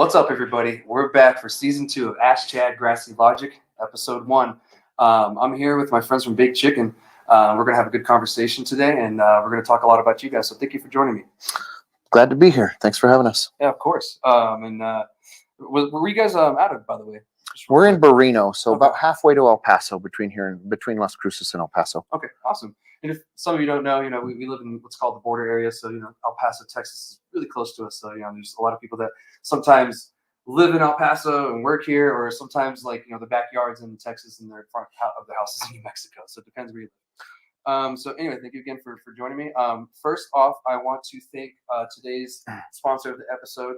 What's up, everybody? We're back for season 2 of Ask Chad Grassy Logic, episode 1. I'm here with my friends from Baked Chicken. We're going to have a good conversation today, and we're going to talk a lot about you guys. So thank you for joining me. Glad to be here. Thanks for having us. Yeah, of course. Were you guys out of, by the way? We're in Barreno, so Okay. about halfway to El Paso, between Las Cruces and El Paso. Okay, awesome. And if some of you don't know, we live in what's called the border area. So, El Paso, Texas is really close to us. So, there's a lot of people that sometimes live in El Paso and work here, or sometimes the backyards in Texas and their front of the houses in New Mexico. So it depends where you live. So anyway, thank you again for joining me. First off, I want to thank today's sponsor of the episode,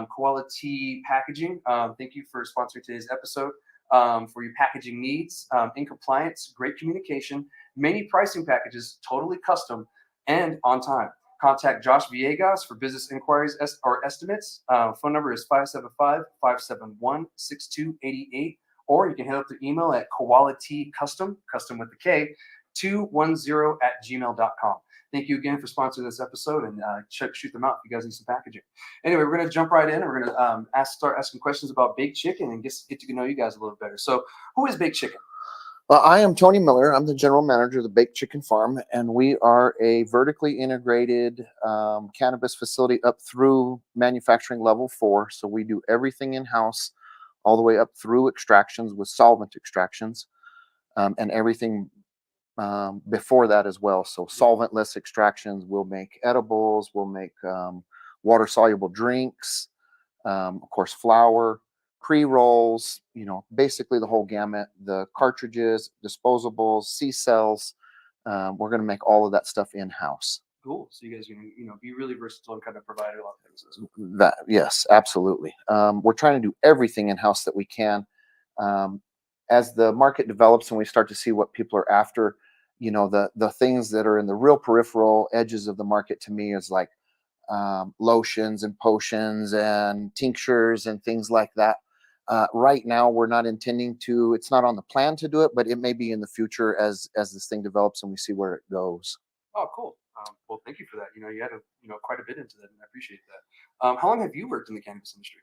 Quality Packaging. Thank you for sponsoring today's episode. For your packaging needs, in compliance, great communication, many pricing packages, totally custom and on time. Contact Josh Villegas for business inquiries or estimates. Phone number is 575-571-6288, or you can hit up the email at qualitycustom, custom with the K, 210@gmail.com. Thank you again for sponsoring this episode, and shoot them out if you guys need some packaging. Anyway, we're going to jump right in. We're going to start asking questions about Baked Chicken and get to know you guys a little better. So who is Baked Chicken? Well, I am Tony Miller. I'm the general manager of the Baked Chicken Farm, and we are a vertically integrated cannabis facility up through manufacturing level 4. So we do everything in-house all the way up through extractions with solvent extractions, and everything before that as well. So solventless extractions, we'll make edibles, we'll make water soluble drinks, of course flour, pre-rolls, basically the whole gamut, the cartridges, disposables, C-cells. We're going to make all of that stuff in-house. Cool. So you guys are going to be really versatile and kind of provide a lot of things. That, yes, absolutely. We're trying to do everything in-house that we can. As the market develops and we start to see what people are after, the things that are in the real peripheral edges of the market to me is like lotions and potions and tinctures and things like that. Right now, we're not intending to. It's not on the plan to do it, but it may be in the future as this thing develops and we see where it goes. Oh, cool. Well, thank you for that. You had quite a bit into that, and I appreciate that. How long have you worked in the cannabis industry?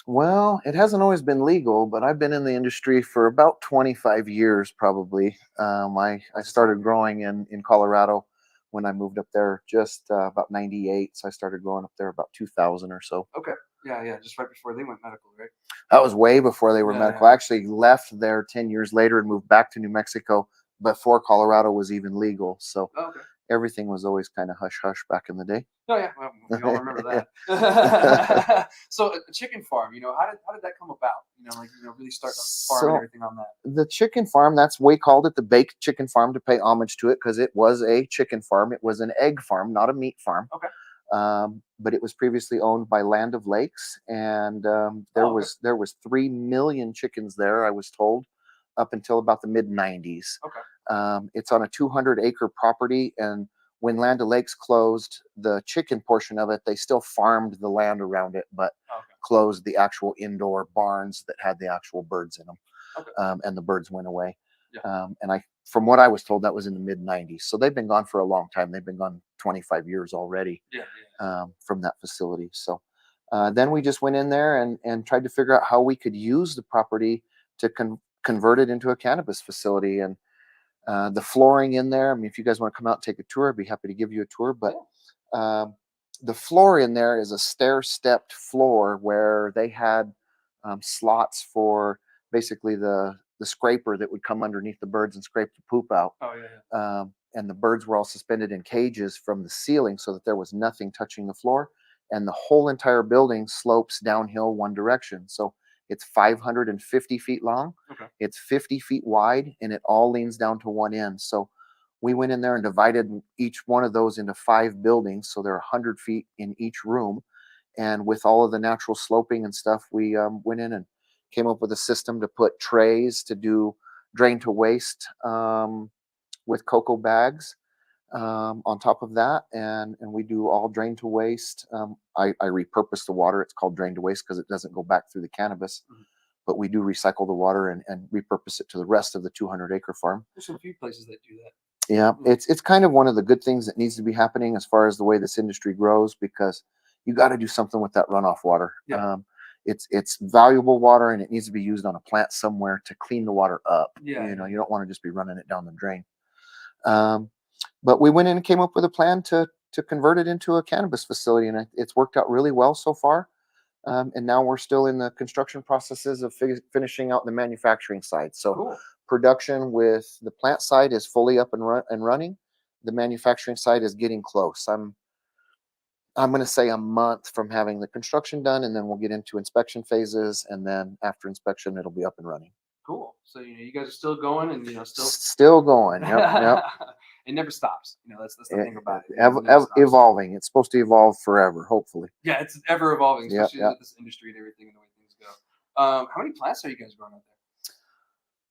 Well, it hasn't always been legal, but I've been in the industry for about 25 years, probably. I started growing in Colorado when I moved up there just about 98. So I started growing up there about 2000 or so. Okay. Yeah. Just right before they went medical, right? That was way before they were medical. I actually left there 10 years later and moved back to New Mexico before Colorado was even legal. So everything was always kind of hush-hush back in the day. Oh, yeah. Well, we all remember that. So a chicken farm, how did that come about? Really start farming everything on that. The chicken farm, we called it the Baked Chicken Farm to pay homage to it because it was a chicken farm. It was an egg farm, not a meat farm. Okay. But it was previously owned by Land of Lakes, and there was 3 million chickens there, I was told, up until about the mid-90s. Okay. It's on a 200-acre property, and when Land of Lakes closed the chicken portion of it, they still farmed the land around it, but closed the actual indoor barns that had the actual birds in them. Okay. And the birds went away. Yeah. And from what I was told, that was in the mid-90s. So they've been gone for a long time. They've been gone 25 years already. From that facility. So then we just went in there and tried to figure out how we could use the property to convert it into a cannabis facility. And the flooring in there, I mean, if you guys want to come out and take a tour, I'd be happy to give you a tour. But the floor in there is a stair-stepped floor where they had slots for basically the scraper that would come underneath the birds and scrape the poop out. And the birds were all suspended in cages from the ceiling so that there was nothing touching the floor. And the whole entire building slopes downhill one direction. So it's 550 feet long. Okay. It's 50 feet wide, and it all leans down to one end. So we went in there and divided each one of those into 5 buildings. So there are 100 feet in each room. And with all of the natural sloping and stuff, we went in and came up with a system to put trays to do drain to waste with cocoa bags on top of that, and we do all drain to waste. I repurpose the water. It's called drain to waste because it doesn't go back through the cannabis, but we do recycle the water and repurpose it to the rest of the 200-acre farm. There's a few places that do that. Yeah, it's kind of one of the good things that needs to be happening as far as the way this industry grows, because you got to do something with that runoff water. Yeah. it's valuable water, and it needs to be used on a plant somewhere to clean the water up. Yeah, You know, you don't want to just be running it down the drain. But we went in and came up with a plan to convert it into a cannabis facility, and it's worked out really well so far. And now we're still in the construction processes of finishing out the manufacturing side. So cool. production with the plant side is fully up and running. The manufacturing side is getting close. I'm going to say a month from having the construction done, and then we'll get into inspection phases, and then after inspection, it'll be up and running. Cool. So you guys are still going, and still going. Yep. It never stops. That's the thing about it. Evolving. It's supposed to evolve forever, hopefully. Yeah, it's ever evolving, especially Yep. with this industry and everything and the way things go. How many plants are you guys growing out there?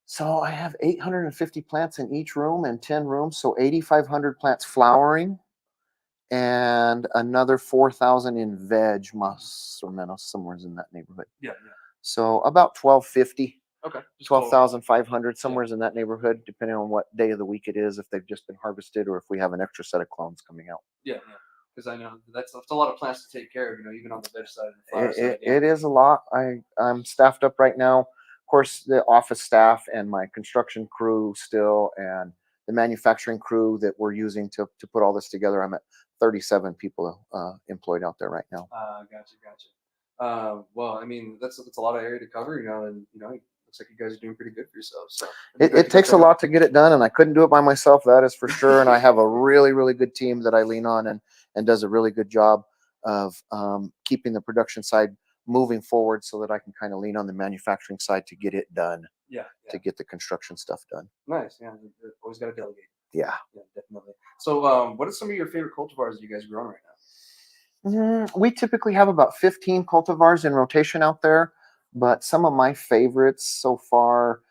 So I have 850 plants in each room and 10 rooms, so 8,500 plants flowering, and another 4,000 in veg, más o menos, somewhere in that neighborhood. Yeah. So about 1,250. Okay. 12,500, somewhere in that neighborhood, depending on what day of the week it is, if they've just been harvested or if we have an extra set of clones coming out. Yeah. Because I know that's a lot of plants to take care of, even on the veg side and the flower side. It is a lot. I'm staffed up right now. Of course, the office staff and my construction crew still, and the manufacturing crew that we're using to put all this together. I'm at 37 people employed out there right now. Gotcha. Well, that's a lot of area to cover, and looks like you guys are doing pretty good for yourselves. So it takes a lot to get it done, and I couldn't do it by myself. That is for sure. And I have a really, really good team that I lean on and does a really good job of keeping the production side moving forward, so that I can kind of lean on the manufacturing side to get it done. Yeah. To get the construction stuff done. Nice. Yeah. Always got to delegate. Yeah, definitely. So, what are some of your favorite cultivars that you guys are growing right now? We typically have about 15 cultivars in rotation out there, but some of my favorites so far,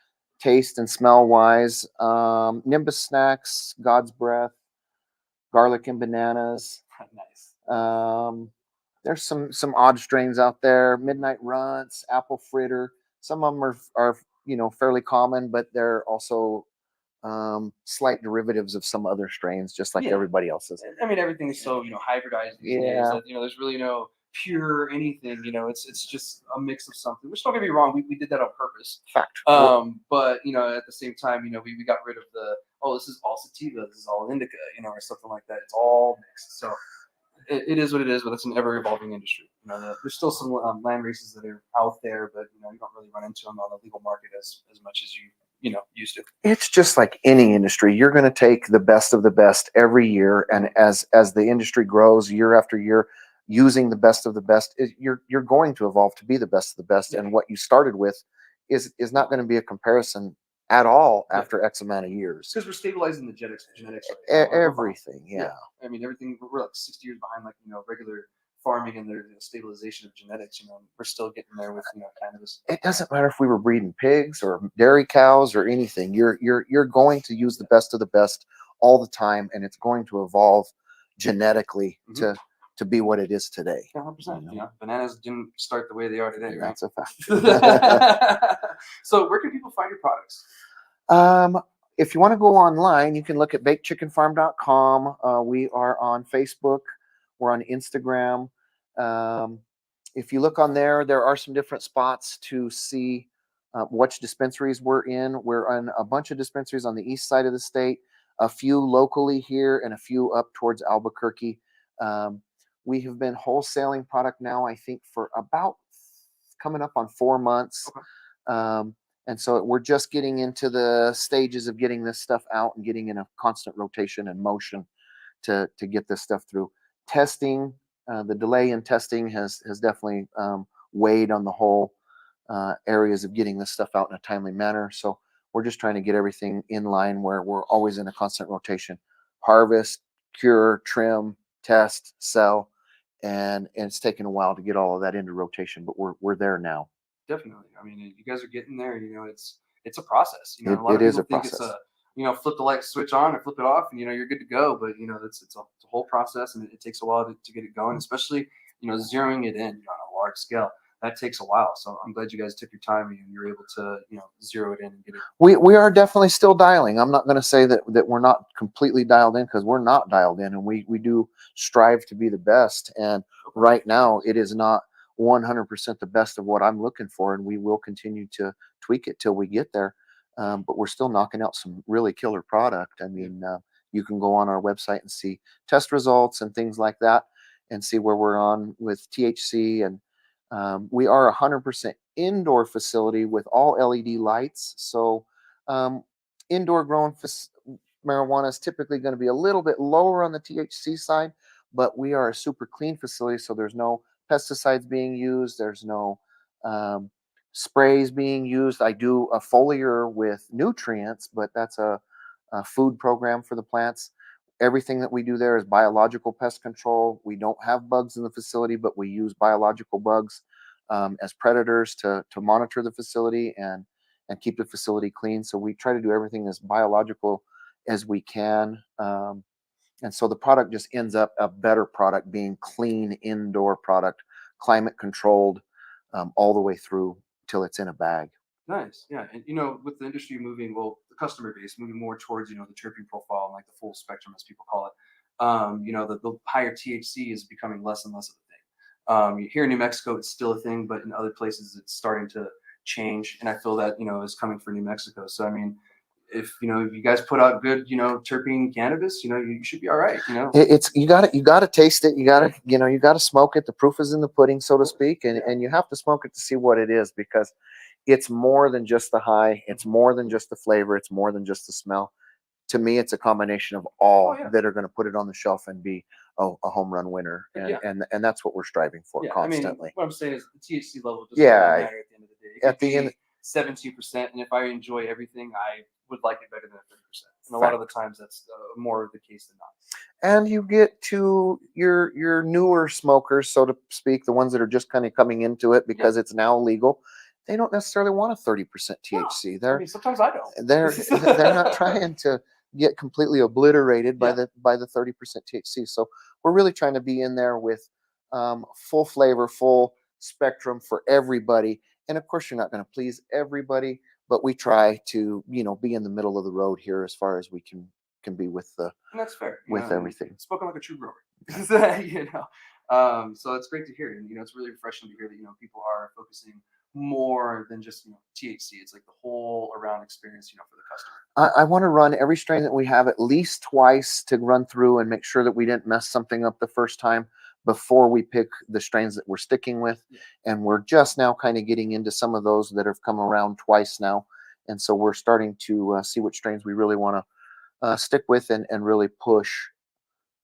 taste and smell wise, Nimbus Snacks, God's Breath, Garlic and Bananas. Nice. There's some odd strains out there, Midnight Runts, Apple Fritter. Some of them are fairly common, but they're also slight derivatives of some other strains, just like everybody else's. Everything is so hybridized these days that there's really no pure anything. It's just a mix of something. Which, don't get me wrong, we did that on purpose. Fact. But at the same time, we got rid of this is all sativa, this is all indica, or something like that. It's all mixed. So it is what it is, but it's an ever evolving industry. There's still some land races that are out there, but you don't really run into them on the legal market as much as you used to. It's just like any industry. You're going to take the best of the best every year, and as the industry grows year after year, using the best of the best, you're going to evolve to be the best of the best. And what you started with is not going to be a comparison at all after X amount of years. Because we're stabilizing the genetics. Everything, everything. We're like 60 years behind, regular farming and their stabilization of genetics. We're still getting there with cannabis. It doesn't matter if we were breeding pigs or dairy cows or anything. You're going to use the best of the best all the time, and it's going to evolve genetically to be what it is today. 100%. Bananas didn't start the way they are today, right? That's a fact. So where can people find your products? If you want to go online, you can look at bakedchickenfarm.com. We are on Facebook. We're on Instagram. If you look on there are some different spots to see which dispensaries we're in. We're on a bunch of dispensaries on the east side of the state, a few locally here, and a few up towards Albuquerque. We have been wholesaling product now, I think, for about coming up on 4 months. Okay. And so we're just getting into the stages of getting this stuff out and getting in a constant rotation and motion to get this stuff through. Testing, the delay in testing has definitely weighed on the whole areas of getting this stuff out in a timely manner. So we're just trying to get everything in line where we're always in a constant rotation. Harvest, cure, trim, test, sell, and it's taken a while to get all of that into rotation, but we're there now. Definitely. You guys are getting there. It's a process. A lot of people think it's flip the light switch on or flip it off, and you're good to go. But it's a whole process, and it takes a while to get it going. Especially zeroing it in on a large scale. That takes a while. So I'm glad you guys took your time and you're able to zero it in and get it. We are definitely still dialing. I'm not going to say that we're not completely dialed in, because we're not dialed in, and we do strive to be the best. And right now it is not 100% the best of what I'm looking for, and we will continue to tweak it till we get there. But we're still knocking out some really killer product. I mean, you can go on our website and see test results and things like that, and see where we're on with THC. And we are 100% indoor facility with all LED lights. So indoor grown marijuana is typically going to be a little bit lower on the THC side, but we are a super clean facility, so there's no pesticides being used. There's no sprays being used. I do a foliar with nutrients, but that's a food program for the plants. Everything that we do there is biological pest control. We don't have bugs in the facility, but we use biological bugs as predators to monitor the facility and keep the facility clean. So we try to do everything as biological as we can. And so the product just ends up a better product, being clean indoor product, climate controlled, all the way through till it's in a bag. Nice. Yeah. And, with the industry moving, well, the customer base moving more towards, the terpene profile and like the full spectrum, as people call it, the higher THC is becoming less and less of a thing. Here in New Mexico, it's still a thing, but in other places, it's starting to change. And I feel that, is coming for New Mexico. So, I mean, if you guys put out good terpene cannabis, you should be all right. It's you got to taste it. You got to smoke it. The proof is in the pudding, so to speak, and you have to smoke it to see what it is, because it's more than just the high. It's more than just the flavor. It's more than just the smell. To me, it's a combination of all that are going to put it on the shelf and be a home run winner, and that's what we're striving for constantly. I mean, what I'm saying is the THC level doesn't really matter at the end of the day. At the end, 17%, and if I enjoy everything, I would like it better than 30%. And a lot of the times, that's more of the case than not. And you get to your newer smokers, so to speak, the ones that are just kind of coming into it because it's now legal. They don't necessarily want a 30% THC. No, sometimes I don't. They're not trying to get completely obliterated by the 30% THC. So we're really trying to be in there with full flavor, full spectrum for everybody. And of course, you're not going to please everybody, but we try to be in the middle of the road here as far as we can be with the. And that's fair. With everything. Spoken like a true grower. So it's great to hear, and it's really refreshing to hear that people are focusing more than just THC. It's like the whole around experience for the customer. I want to run every strain that we have at least twice to run through and make sure that we didn't mess something up the first time before we pick the strains that we're sticking with. And we're just now kind of getting into some of those that have come around twice now, and so we're starting to see which strains we really want to stick with and really push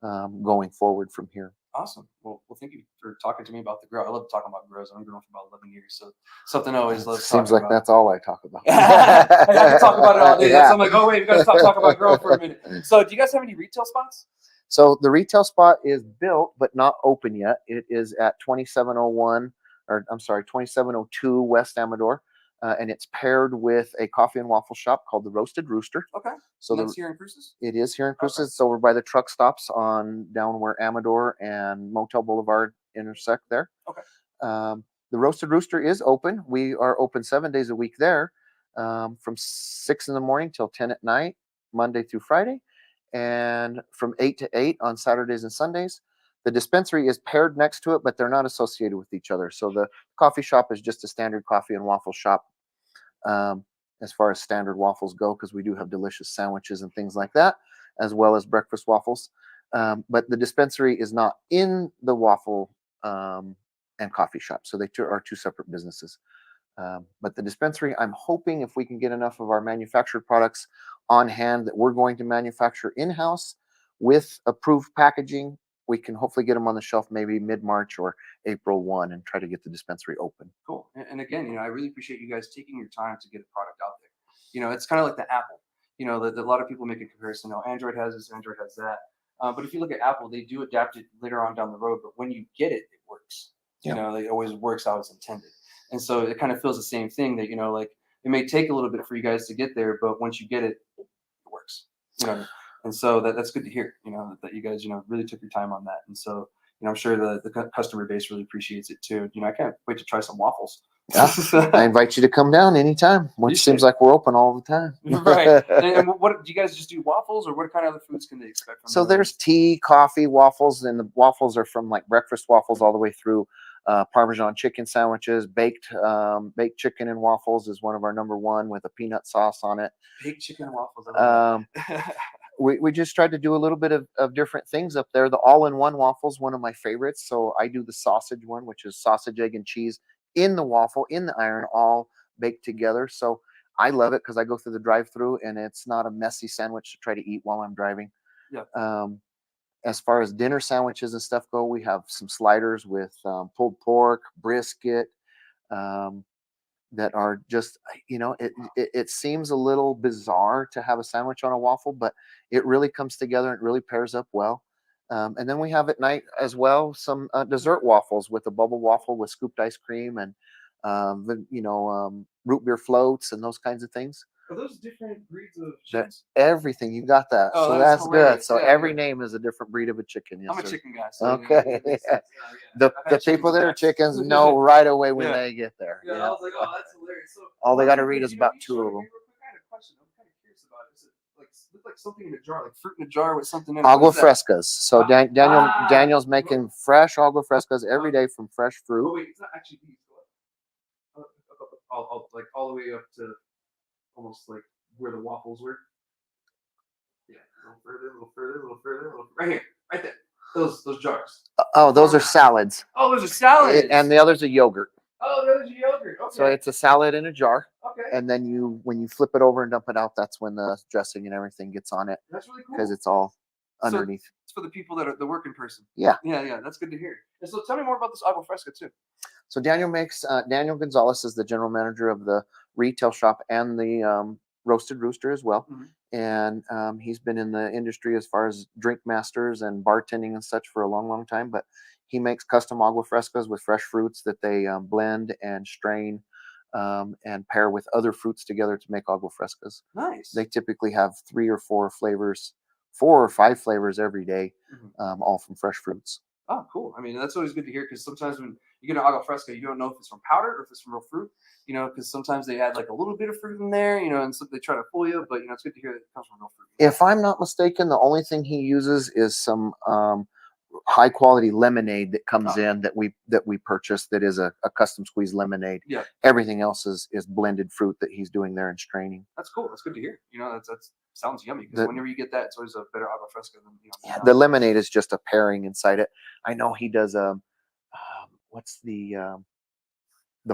going forward from here. Awesome. Well, thank you for talking to me about the grow. I love talking about grows. I've been growing for about 11 years, so something I always love. Seems like that's all I talk about. I can talk about it all day. So I'm like, oh wait, we got to talk about grow for a minute. So, do you guys have any retail spots? So the retail spot is built but not open yet. It is at 2702 West Amador. And it's paired with a coffee and waffle shop called the Roasted Rooster. Okay. So that's here in Cruces? It is here in Cruces. Okay. It's over by the truck stops down where Amador and Motel Boulevard intersect there. Okay. The Roasted Rooster is open. We are open 7 days a week there, from 6 in the morning till 10 at night, Monday through Friday, and from 8 to 8 on Saturdays and Sundays. The dispensary is paired next to it, but they're not associated with each other. So the coffee shop is just a standard coffee and waffle shop, as far as standard waffles go, because we do have delicious sandwiches and things like that, as well as breakfast waffles. But the dispensary is not in the waffle and coffee shop. So they are two separate businesses. But the dispensary, I'm hoping if we can get enough of our manufactured products on hand that we're going to manufacture in-house with approved packaging, we can hopefully get them on the shelf maybe mid-March or April 1 and try to get the dispensary open. Cool. And again, I really appreciate you guys taking your time to get a product out there. It's kind of like the Apple. A lot of people make a comparison. Android has this, Android has that. But if you look at Apple, they do adapt it later on down the road. But when you get it, it works. Yeah. It always works how it's intended. And so it kind of feels the same thing that, like, it may take a little bit for you guys to get there, but once you get it, it works. And so that's good to hear, that you guys, really took your time on that. And so, I'm sure the customer base really appreciates it too. I can't wait to try some waffles. Yeah, I invite you to come down anytime, which seems like we're open all the time. Right. And what do you guys just do, waffles, or what kind of other foods can they expect from So there's tea, coffee, waffles, and the waffles are from like breakfast waffles all the way through Parmesan chicken sandwiches, baked chicken and waffles is one of our number one with a peanut sauce on it. Baked chicken and waffles. I love that. We just tried to do a little bit of different things up there. The all-in-one waffle is one of my favorites. So I do the sausage one, which is sausage, egg, and cheese in the waffle, in the iron, all baked together. So I love it because I go through the drive-through and it's not a messy sandwich to try to eat while I'm driving. Yeah. As far as dinner sandwiches and stuff go, we have some sliders with pulled pork, brisket, that are just, it seems a little bizarre to have a sandwich on a waffle, but it really comes together and it really pairs up well. And then we have at night as well some dessert waffles with a bubble waffle with scooped ice cream and root beer floats and those kinds of things. Are those different breeds of chickens? Everything, you got that. Oh, So that's good. So yeah, every yeah. name is a different breed of a chicken. Yes, I'm a sir. chicken guy. So Okay. It makes sense. Yeah. The people that are chickens know right away when they get there. Yeah, I was like, oh, that's hilarious. So all they got to read is about two of them. I had a question. I'm kind of curious about it. Is it look like something in a jar, like fruit in a jar with something in it? Agua frescas. So Daniel's Oh. making fresh agua frescas every day from fresh fruit. Oh wait, it's not actually these. Like all the way up to almost like where the waffles were. Yeah, a little further. Right here, right there. Those jars. Those are salads. Oh, those are salads. And the other's a yogurt. Oh, those are yogurt. Okay. So it's a salad in a jar. Okay. And then when you flip it over and dump it out, that's when the dressing and everything gets on it. That's really cool. Because it's all underneath. So it's for the people that are the working person. Yeah. Yeah. That's good to hear. And so tell me more about this agua fresca too. So Daniel Gonzalez is the general manager of the retail shop and the Roasted Rooster as well. Mm-hmm. And he's been in the industry as far as drink masters and bartending and such for a long, long time. But he makes custom agua frescas with fresh fruits that they blend and strain and pair with other fruits together to make agua frescas. Nice. They typically have 3 or 4 flavors, 4 or 5 flavors every day, all from fresh fruits. Oh, cool. I mean, that's always good to hear because sometimes when you get an agua fresca, you don't know if it's from powder or if it's from real fruit, because sometimes they add like a little bit of fruit in there, and so they try to fool you, but, it's good to hear that it comes from real fruit. If I'm not mistaken, the only thing he uses is some high quality lemonade that comes in that we purchased that is a custom squeeze lemonade. Yeah. Everything else is blended fruit that he's doing there and straining. That's cool. That's good to hear. That's sounds yummy because whenever you get that, it's always a better agua fresca than the lemonade is just a pairing inside it. I know he does what's the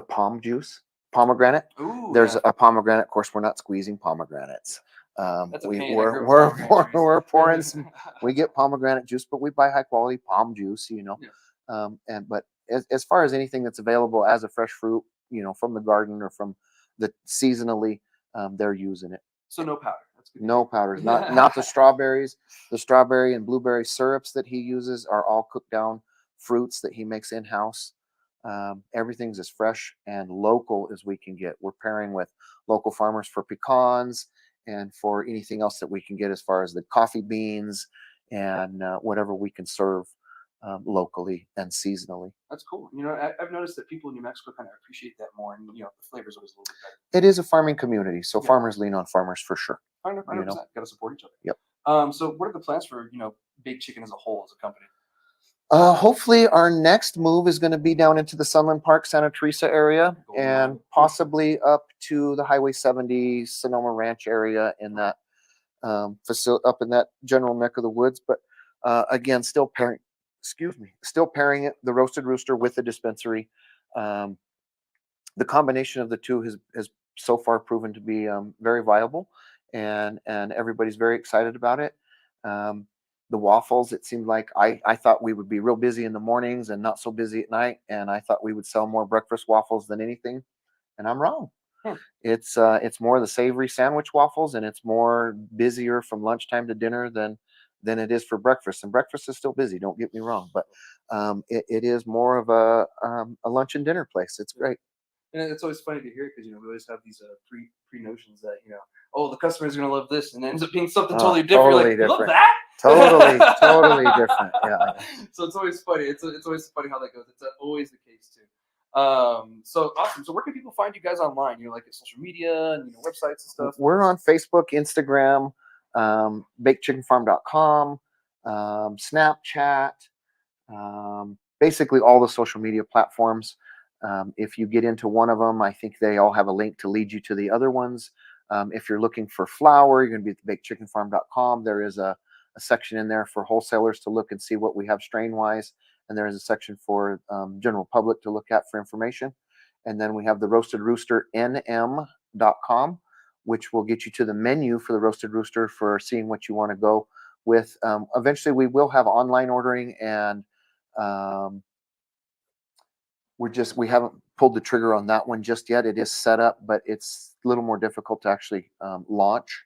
palm juice, pomegranate. Ooh, there's a pomegranate. Of course, we're not squeezing pomegranates. We're pouring some. We get pomegranate juice, but we buy high quality palm juice. Yeah. But as far as anything that's available as a fresh fruit, from the garden or from the seasonally, they're using it. So no powder. That's good. No powders. Not the strawberries. The strawberry and blueberry syrups that he uses are all cooked down fruits that he makes in house. Everything's as fresh and local as we can get. We're pairing with local farmers for pecans and for anything else that we can get as far as the coffee beans and whatever we can serve locally and seasonally. That's cool. I've noticed that people in New Mexico kind of appreciate that more, and the flavor's always a little bit better. It is a farming community, so farmers lean on farmers for sure. 100%. Got to support each other. Yep. So what are the plans for Baked Chicken as a whole as a company? Hopefully our next move is going to be down into the Sunland Park, Santa Teresa area, and possibly up to the Highway 70 Sonoma Ranch area in that facility, up in that general neck of the woods. But again, still pairing it, the Roasted Rooster with the dispensary. The combination of the two has so far proven to be very viable, and everybody's very excited about it. The waffles, it seemed like I thought we would be real busy in the mornings and not so busy at night, and I thought we would sell more breakfast waffles than anything, and I'm wrong. It's more the savory sandwich waffles, and it's more busier from lunchtime to dinner than it is for breakfast. And breakfast is still busy, don't get me wrong, but it is more of a lunch and dinner place. It's great. And it's always funny to hear because we always have these pre notions that the customers are gonna love this, and it ends up being something totally different. Totally different. Love that? Totally different. Yeah. So it's always funny. It's always funny how that goes. It's always the case too. So awesome. So where can people find you guys online? Like at social media and websites and stuff. We're on Facebook, Instagram, bakedchickenfarm.com, Snapchat. basically all the social media platforms. If you get into one of them, I think they all have a link to lead you to the other ones. If you're looking for flour, you're going to be at bakedchickenfarm.com. There is a section in there for wholesalers to look and see what we have strain wise. And there is a section for general public to look at for information. And then we have the roasted rooster nm.com, which will get you to the menu for the roasted rooster for seeing what you want to go with. Eventually we will have online ordering, and we haven't pulled the trigger on that one just yet. It is set up, but it's a little more difficult to actually launch.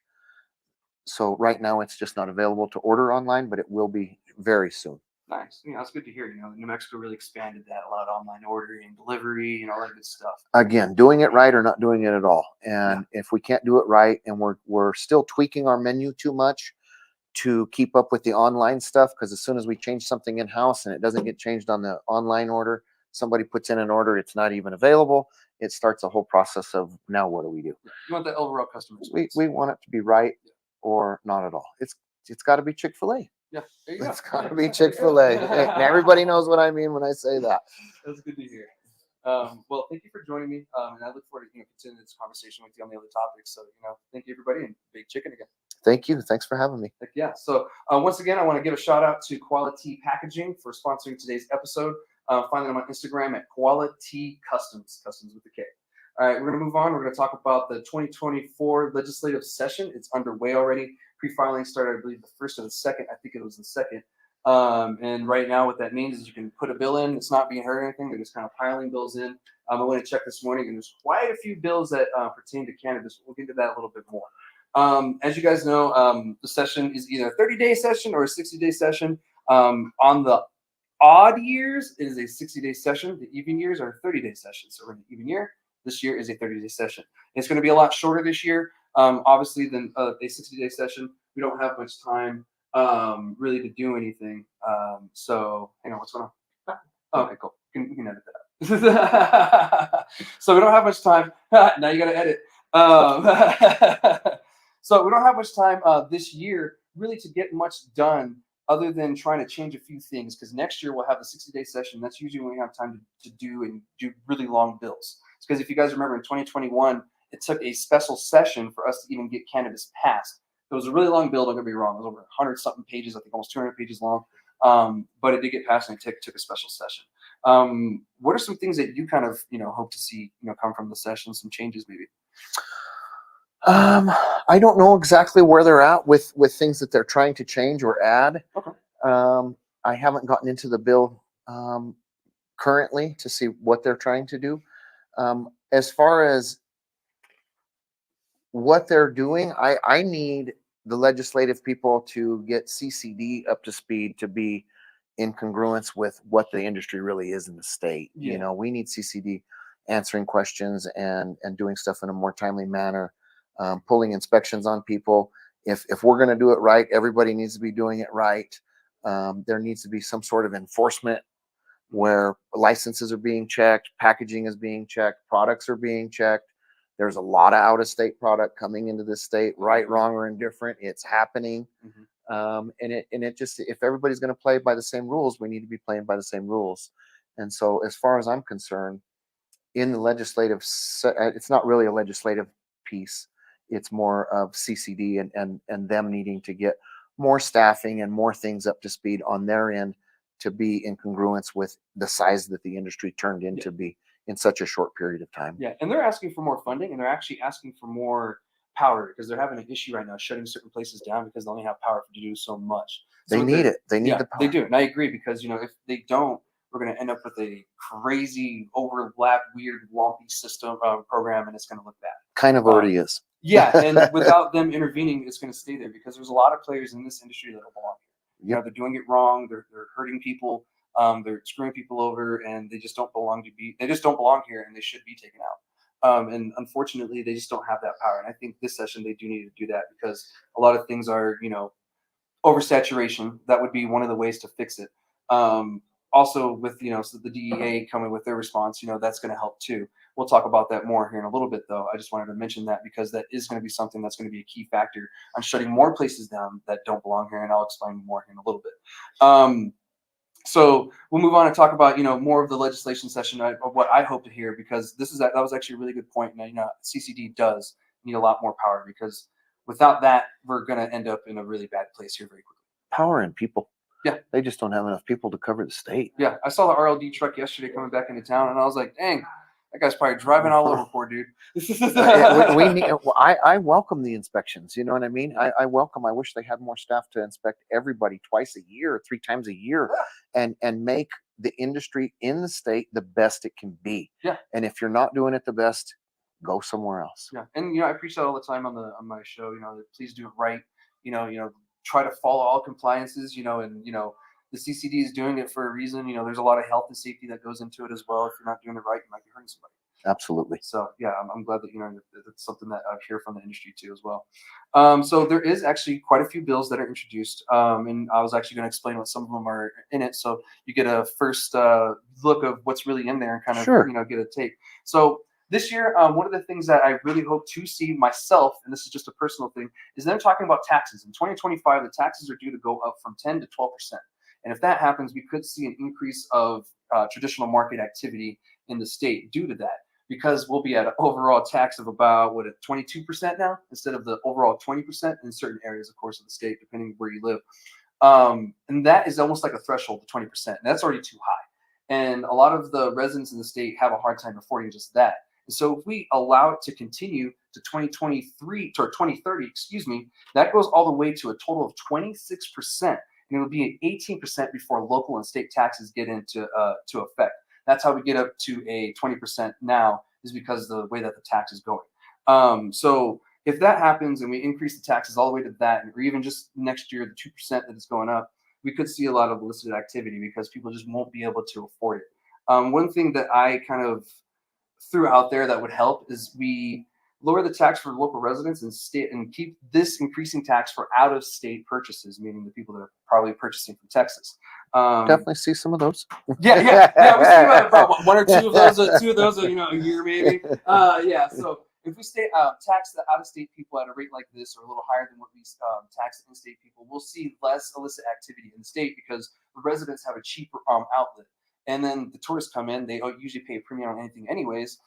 So right now it's just not available to order online, but it will be very soon. Nice. That's good to hear. New Mexico really expanded that, a lot of online ordering, delivery, and all that good stuff. Again, doing it right or not doing it at all. And if we can't do it right, and we're still tweaking our menu too much to keep up with the online stuff, because as soon as we change something in house and it doesn't get changed on the online order, somebody puts in an order, it's not even available. It starts a whole process of, now what do we do? You want the overall customer experience. We want it to be right or not at all. It's got to be Chick-fil-A. Yeah, there you go. It's got to be Chick-fil-A. And everybody knows what I mean when I say that. That's good to hear. Well, thank you for joining me, and I look forward to continuing this conversation with you on the other topics. So, thank you, everybody, and Big Chicken again. Thank you. Thanks for having me. Yeah. So once again, I want to give a shout out to Quality Packaging for sponsoring today's episode. Find them on Instagram at Quality Customs with a K. All right, we're going to move on. We're going to talk about the 2024 legislative session. It's underway already. Pre-filing started, I believe, the 1st or the 2nd. I think it was the 2nd. And right now what that means is you can put a bill in. It's not being heard or anything. They're just kind of piling bills in. I went to check this morning, and there's quite a few bills that pertain to cannabis. We'll get into that a little bit more. As you guys know, the session is either a 30-day session or a 60-day session. On the odd years, it is a 60-day session. The even years are a 30-day session. So we're in an even year. This year is a 30-day session. It's going to be a lot shorter this year, obviously, than a 60-day session. We don't have much time really to do anything. So, hang on, what's going on? Oh, okay, cool. You can edit that. So we don't have much time. Now you got to edit. So we don't have much time this year really to get much done other than trying to change a few things, because next year we'll have the 60-day session. That's usually when we have time to do really long bills. Because if you guys remember, in 2021, it took a special session for us to even get cannabis passed. It was a really long bill, don't get me wrong. It was over 100-something pages, I think almost 200 pages long. But it did get passed, and it took a special session. What are some things that you kind of, hope to see, come from the session, some changes maybe? I don't know exactly where they're at with things that they're trying to change or add. Okay. I haven't gotten into the bill currently to see what they're trying to do. As far as what they're doing, I need the legislative people to get CCD up to speed to be in congruence with what the industry really is in the state. Yeah. We need CCD answering questions and doing stuff in a more timely manner, pulling inspections on people. If we're going to do it right, everybody needs to be doing it right. There needs to be some sort of enforcement where licenses are being checked, packaging is being checked, products are being checked. There's a lot of out-of-state product coming into this state, right, wrong, or indifferent. It's happening. Mm-hmm. And it just, if everybody's going to play by the same rules, we need to be playing by the same rules. And so as far as I'm concerned, in the legislative, it's not really a legislative piece. It's more of CCD and them needing to get more staffing and more things up to speed on their end to be in congruence with the size that the industry turned into be in such a short period of time. Yeah, and they're asking for more funding, and they're actually asking for more power, because they're having an issue right now shutting certain places down because they only have power to do so much. So they need it. They need the power. They do, and I agree, because if they don't, we're going to end up with a crazy, overlapped, weird, lumpy system program, and it's going to look bad. Kind of already is. Yeah, and without them intervening, it's going to stay there, because there's a lot of players in this industry that don't belong here. Yep. They're doing it wrong. They're hurting people. They're screwing people over, and they just don't belong here, and they should be taken out. And unfortunately, they just don't have that power. And I think this session they do need to do that, because a lot of things are, oversaturation. That would be one of the ways to fix it. Also with, so the DEA coming with their response, that's going to help too. We'll talk about that more here in a little bit, though. I just wanted to mention that, because that is going to be something that's going to be a key factor on shutting more places down that don't belong here, and I'll explain more here in a little bit. So we'll move on and talk about more of the legislation session of what I hope to hear, because that was actually a really good point. And CCD does need a lot more power, because without that, we're going to end up in a really bad place here very quickly. Power and people. Yeah. They just don't have enough people to cover the state. Yeah. I saw the RLD truck yesterday coming back into town, and I was like, dang, that guy's probably driving all over, poor dude. we need. I welcome the inspections. You know what I mean? I welcome. I wish they had more staff to inspect everybody twice a year, 3 times a year, and make the industry in the state the best it can be. Yeah. And if you're not doing it the best, go somewhere else. Yeah. And I preach that all the time on my show. Please do it right. Try to follow all compliances. And the CCD is doing it for a reason. There's a lot of health and safety that goes into it as well. If you're not doing it right, you might be hurting somebody. Absolutely. So yeah, I'm glad that that's something that I hear from the industry too as well. So there is actually quite a few bills that are introduced, and I was actually going to explain what some of them are in it, so you get a first look of what's really in there and kind of Sure. get a take. So this year, one of the things that I really hope to see myself, and this is just a personal thing, is them talking about taxes. In 2025, the taxes are due to go up from 10 to 12%. And if that happens, we could see an increase of traditional market activity in the state due to that, because we'll be at an overall tax of about 22% now, instead of the overall 20% in certain areas, of course, of the state, depending where you live. And that is almost like a threshold of 20%. And that's already too high. And a lot of the residents in the state have a hard time affording just that. And so if we allow it to continue to 2023 or 2030, that goes all the way to a total of 26%. And it will be at 18% before local and state taxes get into to effect. That's how we get up to a 20% now, is because of the way that the tax is going. So if that happens and we increase the taxes all the way to that, or even just next year, the 2% that is going up, we could see a lot of illicit activity because people just won't be able to afford it. One thing that I kind of threw out there that would help is we lower the tax for local residents and keep this increasing tax for out-of-state purchases, meaning the people that are probably purchasing from Texas. Definitely see some of those. Yeah. We see about 1 or 2 of those, a year maybe. Yeah. So if we tax the out-of-state people at a rate like this, or a little higher than what we tax the in-state people, we'll see less illicit activity in the state, because the residents have a cheaper outlet. And then the tourists come in; they usually pay a premium on anything, anyways.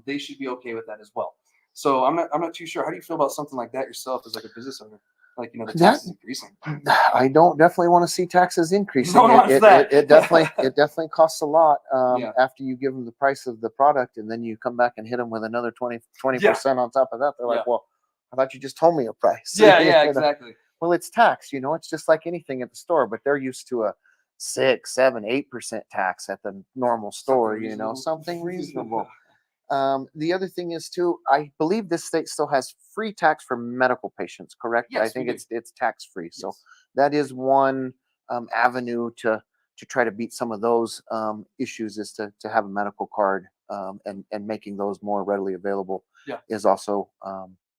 They should be okay with that as well. So I'm not too sure. How do you feel about something like that yourself, as like a business owner? Like the taxes increasing. I don't definitely want to see taxes increasing. No one wants that. It definitely costs a lot Yeah. after you give them the price of the product, and then you come back and hit them with another 20% on top of that. They're like, well, I thought you just told me a price. Yeah, exactly. Well, it's tax. It's just like anything at the store, but they're used to a 6, 7, 8% tax at the normal store. Something reasonable. The other thing is too, I believe this state still has free tax for medical patients, correct? Yes, I think it's tax free. So that is one avenue to try to beat some of those issues, is to have a medical card, and making those more readily available is also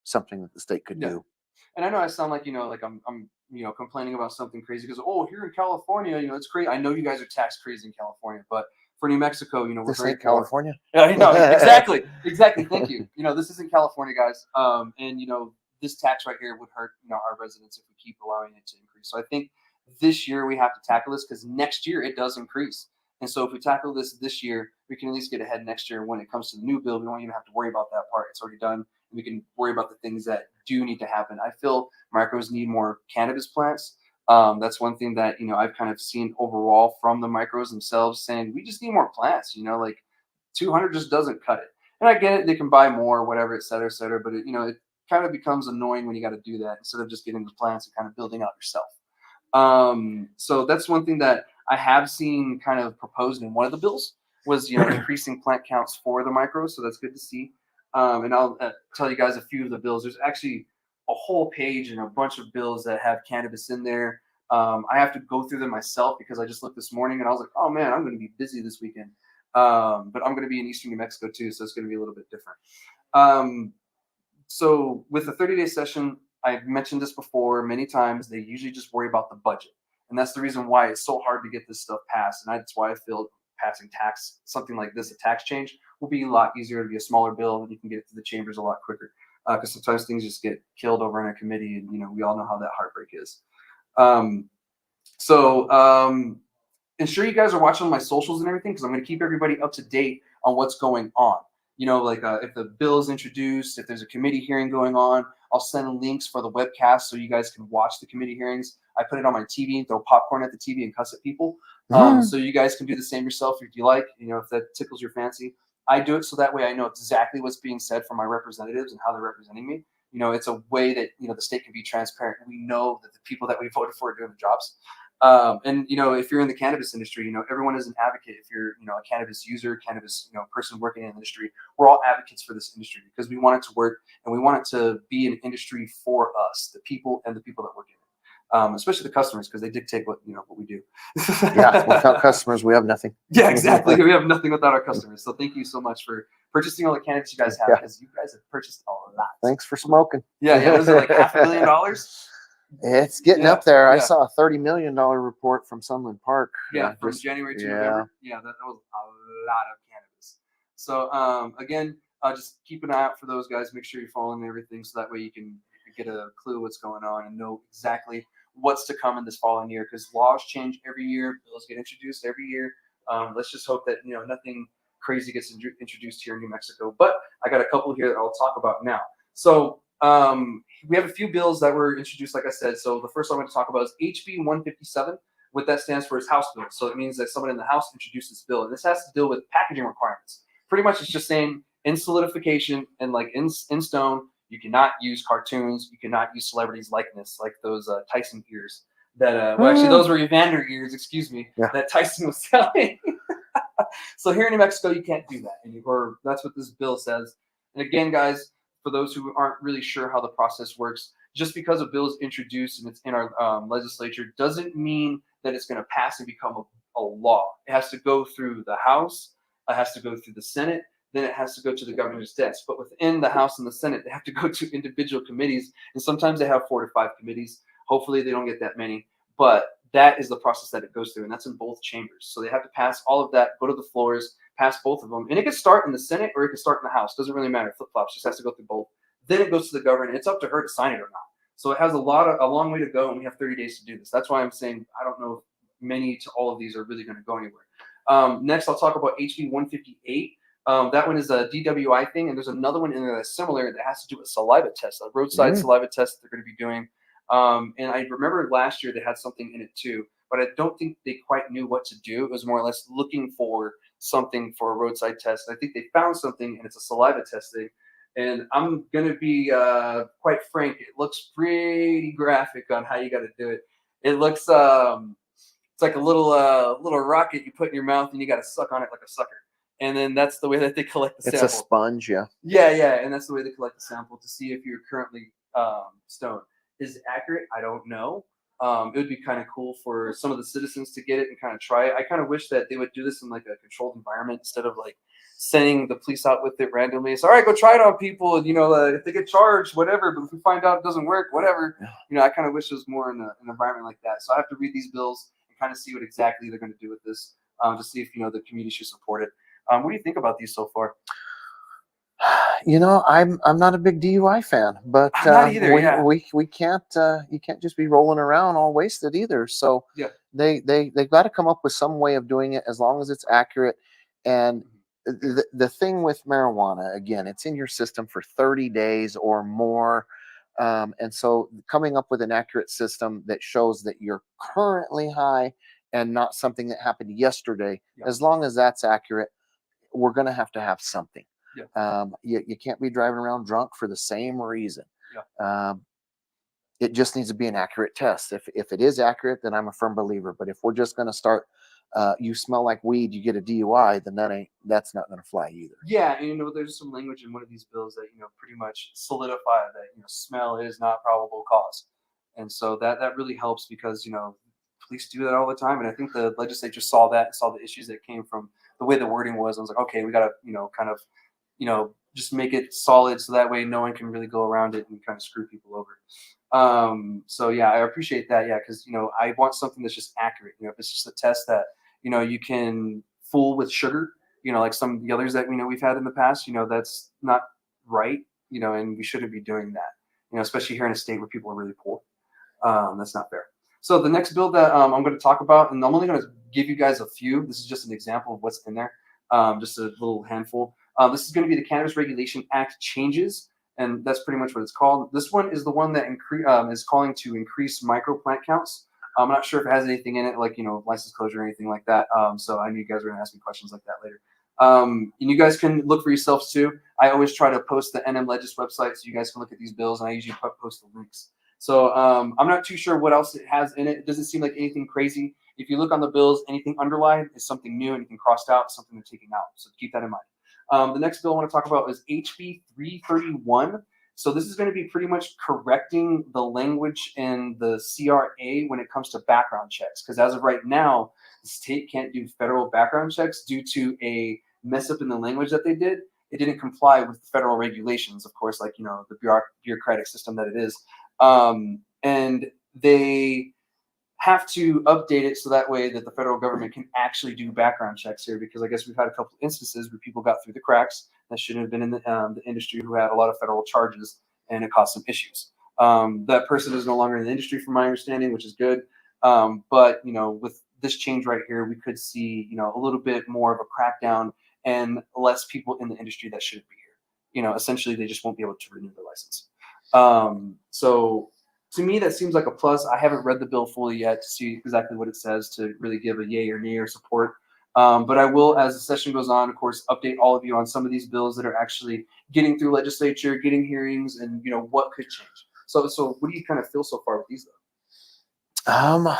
something that the state could do. And I know I sound like like I'm complaining about something crazy, because here in California, it's crazy. I know you guys are tax crazy in California, but for New Mexico, we're this very ain't California. Yeah, exactly. Thank you. This isn't California, guys. And this tax right here would hurt our residents if we keep allowing it to increase. So I think this year we have to tackle this, because next year it does increase. And so if we tackle this year, we can at least get ahead next year. When it comes to the new bill, we don't even have to worry about that part. It's already done. We can worry about the things that do need to happen. I feel micros need more cannabis plants. That's one thing that I've kind of seen overall from the micros themselves, saying we just need more plants. Like 200 just doesn't cut it. And I get it; they can buy more, whatever, et cetera, et cetera. But it kind of becomes annoying when you got to do that instead of just getting the plants and kind of building out yourself. So that's one thing that I have seen kind of proposed in one of the bills, was increasing plant counts for the micros. So that's good to see. And I'll tell you guys a few of the bills. There's actually a whole page and a bunch of bills that have cannabis in there. I have to go through them myself, because I just looked this morning and I was like, oh man, I'm going to be busy this weekend. But I'm going to be in Eastern New Mexico too, so it's going to be a little bit different. So with the 30-day session, I've mentioned this before many times, they usually just worry about the budget. And that's the reason why it's so hard to get this stuff passed. And that's why I feel passing something like this, a tax change, will be a lot easier. To be a smaller bill, and you can get it to the chambers a lot quicker. Because sometimes things just get killed over in a committee, and we all know how that heartbreak is. So ensure you guys are watching my socials and everything, because I'm going to keep everybody up to date on what's going on. Like if the bill is introduced, if there's a committee hearing going on, I'll send links for the webcast so you guys can watch the committee hearings. I put it on my TV and throw popcorn at the TV and cuss at people. So you guys can do the same yourself if you like, if that tickles your fancy. I do it so that way I know exactly what's being said from my representatives and how they're representing me. It's a way that, the state can be transparent. We know that the people that we voted for are doing the jobs. And if you're in the cannabis industry, everyone is an advocate. If you're a cannabis user, cannabis person working in the industry, we're all advocates for this industry because we want it to work and we want it to be an industry for us, the people and the people that work in it, especially the customers, because they dictate what we do. Yeah, without customers we have nothing. Yeah, exactly. We have nothing without our customers. So thank you so much for purchasing all the cannabis you guys have, because you guys have purchased a lot. Thanks for smoking. Yeah. Was it like $500 million? It's getting up there. I saw a $30 million report from Sunland Park. Yeah, from January to November. Yeah, that was a lot of cannabis. So again, just keep an eye out for those guys. Make sure you're following everything, so that way you can get a clue what's going on and know exactly what's to come in this following year. Because laws change every year, bills get introduced every year. Let's just hope that nothing crazy gets introduced here in New Mexico. But I got a couple here that I'll talk about now. So we have a few bills that were introduced, like I said. So the first one I'm going to talk about is HB 157. What that stands for is House Bill. So it means that someone in the House introduced this bill, and this has to deal with packaging requirements. Pretty much, it's just saying in solidification and like in stone, you cannot use cartoons, you cannot use celebrities' likeness, like those Tyson ears. That well, actually, those were Evander ears. Excuse me. Yeah. That Tyson was selling. So here in New Mexico, you can't do that, or that's what this bill says. And again, guys, for those who aren't really sure how the process works, just because a bill is introduced and it's in our legislature doesn't mean that it's going to pass and become a law. It has to go through the House, it has to go through the Senate, then it has to go to the governor's desk. But within the House and the Senate, they have to go to individual committees, and sometimes they have 4 to 5 committees. Hopefully they don't get that many, but that is the process that it goes through, and that's in both chambers. So they have to pass all of that, go to the floors, pass both of them, and it could start in the Senate or it could start in the House. Doesn't really matter. Flip-flops, just has to go through both. Then it goes to the governor, and it's up to her to sign it or not. So it has a long way to go, and we have 30 days to do this. That's why I'm saying I don't know if many to all of these are really going to go anywhere. Next, I'll talk about HB 158. That one is a DWI thing, and there's another one in there that's similar that has to do with saliva tests, a roadside saliva test that they're going to be doing. And I remember last year they had something in it too, but I don't think they quite knew what to do. It was more or less looking for something for a roadside test. I think they found something, and it's a saliva test thing. And I'm going to be quite frank. It looks pretty graphic on how you got to do it. It looks it's like a little rocket you put in your mouth, and you got to suck on it like a sucker. And then that's the way that they collect the sample. It's a sponge, yeah. Yeah, and that's the way they collect the sample to see if you're currently stoned. Is it accurate? I don't know. It would be kind of cool for some of the citizens to get it and kind of try it. I kind of wish that they would do this in like a controlled environment instead of like sending the police out with it randomly. It's all right, go try it on people. And, if they get charged, whatever. But if we find out it doesn't work, whatever. I kind of wish it was more in an environment like that. So I have to read these bills and kind of see what exactly they're going to do with this to see if, the community should support it. What do you think about these so far? I'm not a big DUI fan, but not either, we can't you can't just be rolling around all wasted either. So yeah, they've got to come up with some way of doing it as long as it's accurate. And the thing with marijuana, again, it's in your system for 30 days or more. And so coming up with an accurate system that shows that you're currently high and not something that happened yesterday, as long as that's accurate, we're going to have something. You can't be driving around drunk for the same reason. It just needs to be an accurate test. If it is accurate, then I'm a firm believer. But if we're just going to start, you smell like weed, you get a DUI, then that's not going to fly either. Yeah, and there's some language in one of these bills that pretty much solidify that smell is not probable cause, and so that really helps because police do that all the time, and I think the legislature saw that and saw the issues that came from the way the wording was. I was like, okay, we got to kind of just make it solid so that way no one can really go around it and kind of screw people over. So yeah, I appreciate that. Yeah, because I want something that's just accurate. If it's just a test that you can fool with sugar, like some of the others that we've had in the past, that's not right. And we shouldn't be doing that. Especially here in a state where people are really poor. That's not fair. So the next bill that I'm going to talk about, and I'm only going to give you guys a few. This is just an example of what's in there, just a little handful. This is going to be the Cannabis Regulation Act changes, and that's pretty much what it's called. This one is the one that is calling to increase micro plant counts. I'm not sure if it has anything in it, like, license closure or anything like that. So I knew you guys were going to ask me questions like that later. And you guys can look for yourselves too. I always try to post the NM Legis website so you guys can look at these bills, and I usually post the links. So I'm not too sure what else it has in it. It doesn't seem like anything crazy. If you look on the bills, anything underlined is something new, anything crossed out, something they're taking out. So keep that in mind. The next bill I want to talk about is HB 331. So this is going to be pretty much correcting the language in the CRA when it comes to background checks. Because as of right now, the state can't do federal background checks due to a mess up in the language that they did. It didn't comply with federal regulations, of course, like, the bureaucratic system that it is. And they have to update it so that way that the federal government can actually do background checks here, because I guess we've had a couple of instances where people got through the cracks that shouldn't have been in the industry, who had a lot of federal charges, and it caused some issues. That person is no longer in the industry from my understanding, which is good. But with this change right here, we could see a little bit more of a crackdown and less people in the industry that shouldn't be here. Essentially they just won't be able to renew their license. So to me, that seems like a plus. I haven't read the bill fully yet to see exactly what it says to really give a yay or nay or support. But I will, as the session goes on, of course, update all of you on some of these bills that are actually getting through legislature, getting hearings, and what could change. So what do you kind of feel so far with these though?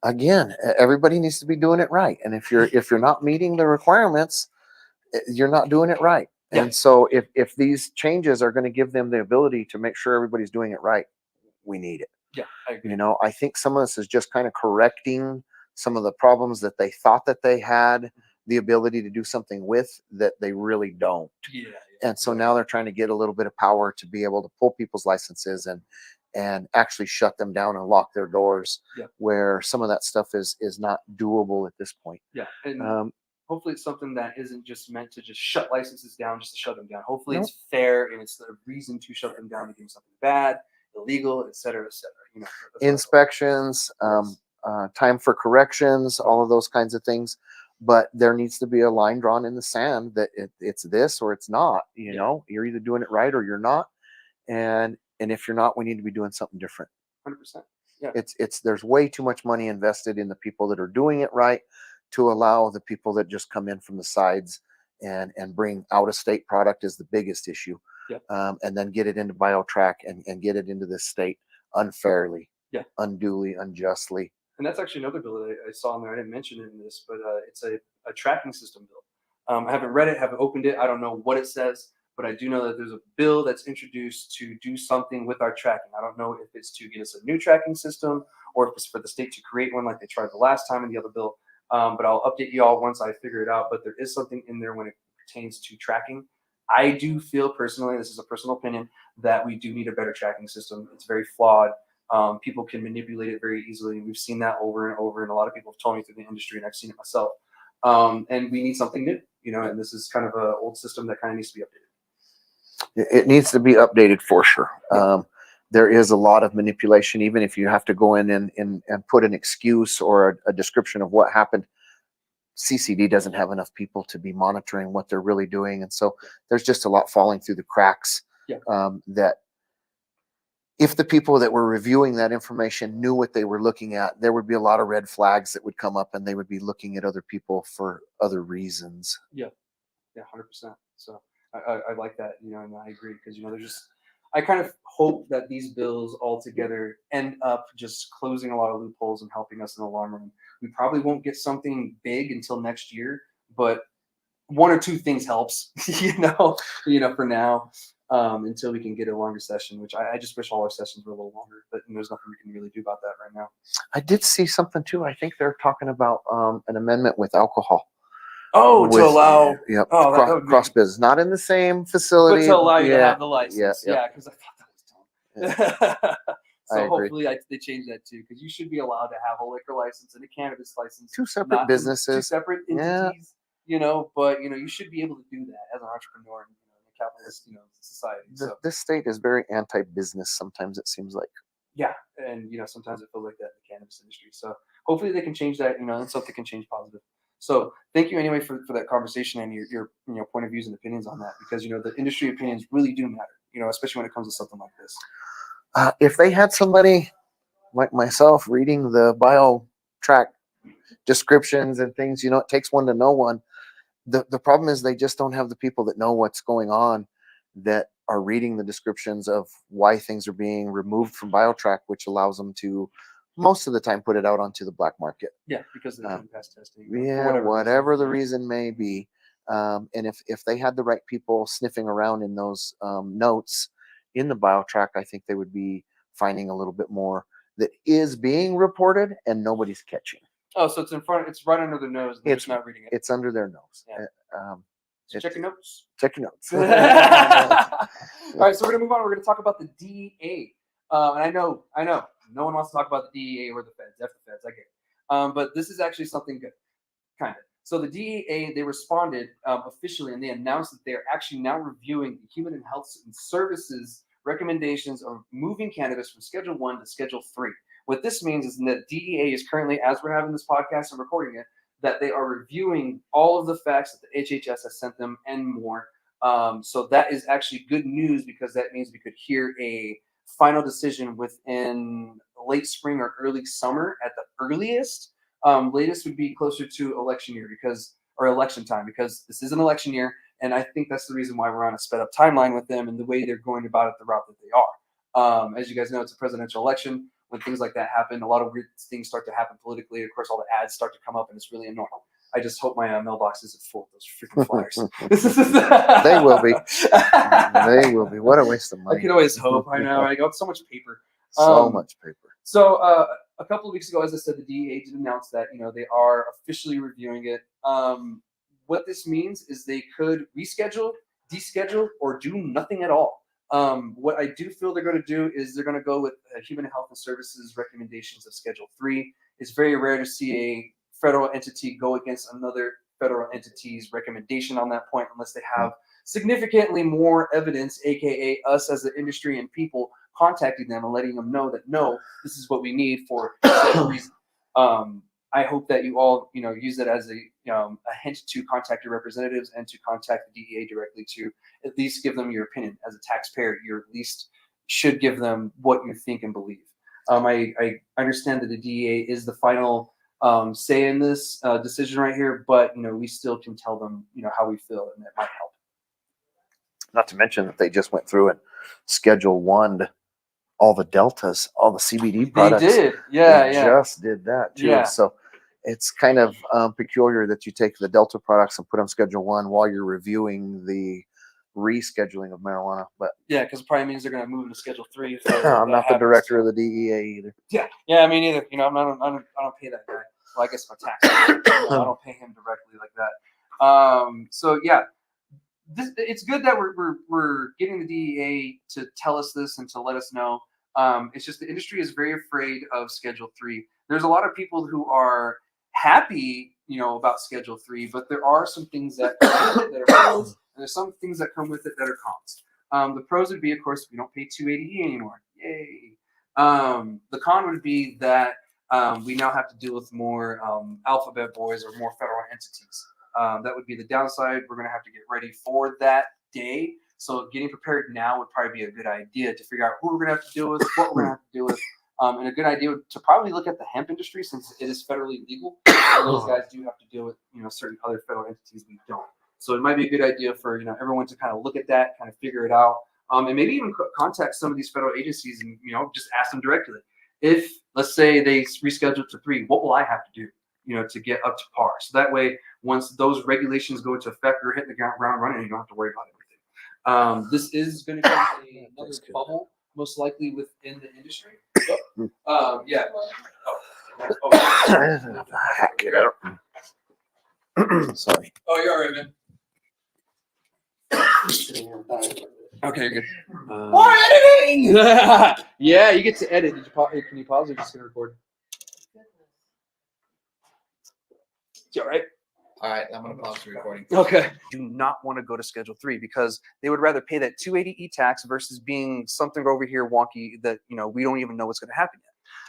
Again, everybody needs to be doing it right. And if you're not meeting the requirements, you're not doing it right. Yeah. And so if these changes are going to give them the ability to make sure everybody's doing it right, we need it. Yeah, I agree. I think some of this is just kind of correcting some of the problems that they thought that they had the ability to do something with that they really don't. Yeah. And so now they're trying to get a little bit of power to be able to pull people's licenses and actually shut them down and lock their doors, where some of that stuff is not doable at this point. Yeah. And hopefully it's something that isn't just meant to just shut licenses down just to shut them down. Hopefully it's fair, and it's the reason to shut them down to do something bad, illegal, et cetera, et cetera. Inspections, time for corrections, all of those kinds of things. But there needs to be a line drawn in the sand that it's this or it's not. You're either doing it right or you're not. And if you're not, we need to be doing something different. 100%. Yeah. There's way too much money invested in the people that are doing it right to allow the people that just come in from the sides and bring out of state product is the biggest issue. Yeah. And then get it into BioTrack and get it into this state unfairly, unduly, unjustly. And that's actually another bill that I saw in there. I didn't mention it in this, but it's a tracking system bill. I haven't read it, haven't opened it. I don't know what it says, but I do know that there's a bill that's introduced to do something with our tracking. I don't know if it's to get us a new tracking system or if it's for the state to create one like they tried the last time in the other bill. But I'll update you all once I figure it out. But there is something in there when it pertains to tracking. I do feel personally, this is a personal opinion, that we do need a better tracking system. It's very flawed. People can manipulate it very easily. We've seen that over and over, and a lot of people have told me through the industry, and I've seen it myself. And we need something new, and this is kind of an old system that kind of needs to be updated. It needs to be updated for sure. There is a lot of manipulation, even if you have to go in and put an excuse or a description of what happened. CCD doesn't have enough people to be monitoring what they're really doing. And so there's just a lot falling through the cracks. That if the people that were reviewing that information knew what they were looking at, there would be a lot of red flags that would come up, and they would be looking at other people for other reasons. Yeah, 100%. So I like that, and I agree, because I kind of hope that these bills altogether end up just closing a lot of loopholes and helping us in the long run. We probably won't get something big until next year, but one or two things helps, for now, until we can get a longer session, which I just wish all our sessions were a little longer, but there's nothing we can really do about that right now. I did see something too. I think they're talking about an amendment with alcohol. Oh, to allow cross business, not in the same facility, but to allow you to have the license. Yeah, because I thought that was dumb. So hopefully they change that too, because you should be allowed to have a liquor license and a cannabis license. Two separate businesses. Two separate entities, but you should be able to do that as an entrepreneur in a capitalist, society. So this state is very anti-business sometimes, it seems like. Yeah, and sometimes it feels like that in the cannabis industry. So hopefully they can change that, and something can change positive. So thank you anyway for that conversation and your point of views and opinions on that, because the industry opinions really do matter, especially when it comes to something like this. If they had somebody like myself reading the bio track descriptions and things, it takes one to know one. The problem is they just don't have the people that know what's going on, that are reading the descriptions of why things are being removed from BioTrack, which allows them to most of the time put it out onto the black market. Yeah, because they didn't pass testing. Yeah, whatever the reason may be. And if they had the right people sniffing around in those notes in the BioTrack, I think they would be finding a little bit more that is being reported and nobody's catching. Oh, so it's in front. It's right under their nose. They're just not reading it. It's under their nose. Yeah. So check your notes. Check your notes. All right, so we're gonna move on. We're gonna talk about the DEA. And I know, no one wants to talk about the DEA or the feds. F the feds, I get it. But this is actually something good, kind of. So the DEA, they responded officially, and they announced that they are actually now reviewing the Human and Health and Services recommendations of moving cannabis from Schedule 1 to Schedule 3. What this means is that DEA is currently, as we're having this podcast and recording it, that they are reviewing all of the facts that the HHS has sent them and more. So that is actually good news, because that means we could hear a final decision within late spring or early summer at the earliest. Latest would be closer to election time, because this is an election year. And I think that's the reason why we're on a sped up timeline with them and the way they're going about it, the route that they are. As you guys know, it's a presidential election. When things like that happen, a lot of weird things start to happen politically. Of course, all the ads start to come up, and it's really annoying. I just hope my mailbox isn't full of those freaking flyers. They will be. They will be. What a waste of money. I can always hope. I know. I got so much paper. So much paper. So a couple of weeks ago, as I said, the DEA did announce that they are officially reviewing it. What this means is they could reschedule, deschedule, or do nothing at all. What I do feel they're going to do is they're going to go with Human Health and Services recommendations of Schedule 3. It's very rare to see a federal entity go against another federal entity's recommendation on that point, unless they have significantly more evidence, aka us as the industry and people contacting them and letting them know that no, this is what we need for a reason. I hope that you all, use it as a hint to contact your representatives and to contact the DEA directly to at least give them your opinion. As a taxpayer, you at least should give them what you think and believe. I understand that the DEA is the final say in this decision right here, but we still can tell them how we feel, and that might help. Not to mention that they just went through and Schedule 1'd all the deltas, all the CBD products. They did, yeah. Just did that too. Yeah. So it's kind of peculiar that you take the Delta products and put them Schedule 1 while you're reviewing the rescheduling of marijuana. But yeah, because it probably means they're going to move to Schedule 3. I'm not the director of the DEA either. Yeah, me neither. I don't pay that guy. Well, I guess my tax. I don't pay him directly like that. So yeah, it's good that we're getting the DEA to tell us this and to let us know. It's just the industry is very afraid of Schedule 3. There's a lot of people who are happy, about Schedule 3, but there are some things that come with it that are pros, and there's some things that come with it that are cons. The pros would be, of course, we don't pay 280E anymore. Yay. The con would be that we now have to deal with more alphabet boys or more federal entities. That would be the downside. We're going to have to get ready for that day. So getting prepared now would probably be a good idea to figure out who we're going to have to deal with, what we're going to have to deal with. And a good idea would to probably look at the hemp industry, since it is federally legal. And those guys do have to deal with certain other federal entities we don't. So it might be a good idea for everyone to kind of look at that, kind of figure it out, and maybe even contact some of these federal agencies and just ask them directly. If, let's say, they reschedule to 3, what will I have to do to get up to par? So that way, once those regulations go into effect, you're hitting the ground running, and you don't have to worry about everything. This is going to be another bubble, most likely within the industry. Yeah. Hack it out. Sorry. Oh, you're all right, man. Okay, you're good. More editing! Yeah, you get to edit. Can you pause or just gonna record? You all right? All right, I'm going to pause the recording. Okay. Do not want to go to Schedule 3 because they would rather pay that 280E tax versus being something over here wonky that, we don't even know what's going to happen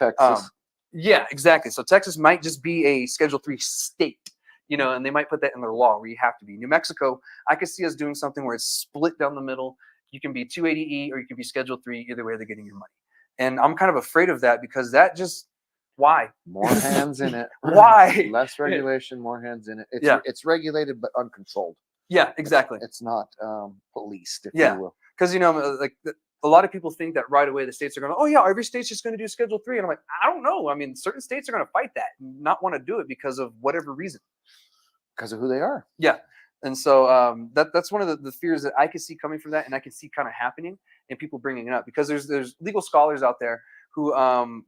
yet. Texas. Yeah, exactly. So Texas might just be a Schedule 3 state, and they might put that in their law where you have to be. New Mexico, I could see us doing something where it's split down the middle. You can be 280E or you can be Schedule 3. Either way, they're getting your money. And I'm kind of afraid of that because that just, why? More hands in it. Why? Less regulation, more hands in it. It's regulated but uncontrolled. Yeah, exactly. It's not policed, if Yeah. you will. Because, a lot of people think that right away the states are going, oh, yeah, every state's just going to do Schedule 3. And I'm like, I don't know. I mean, certain states are going to fight that and not want to do it because of whatever reason. Because of who they are. Yeah. And so that's one of the fears that I can see coming from that, and I can see kind of happening and people bringing it up because there's legal scholars out there who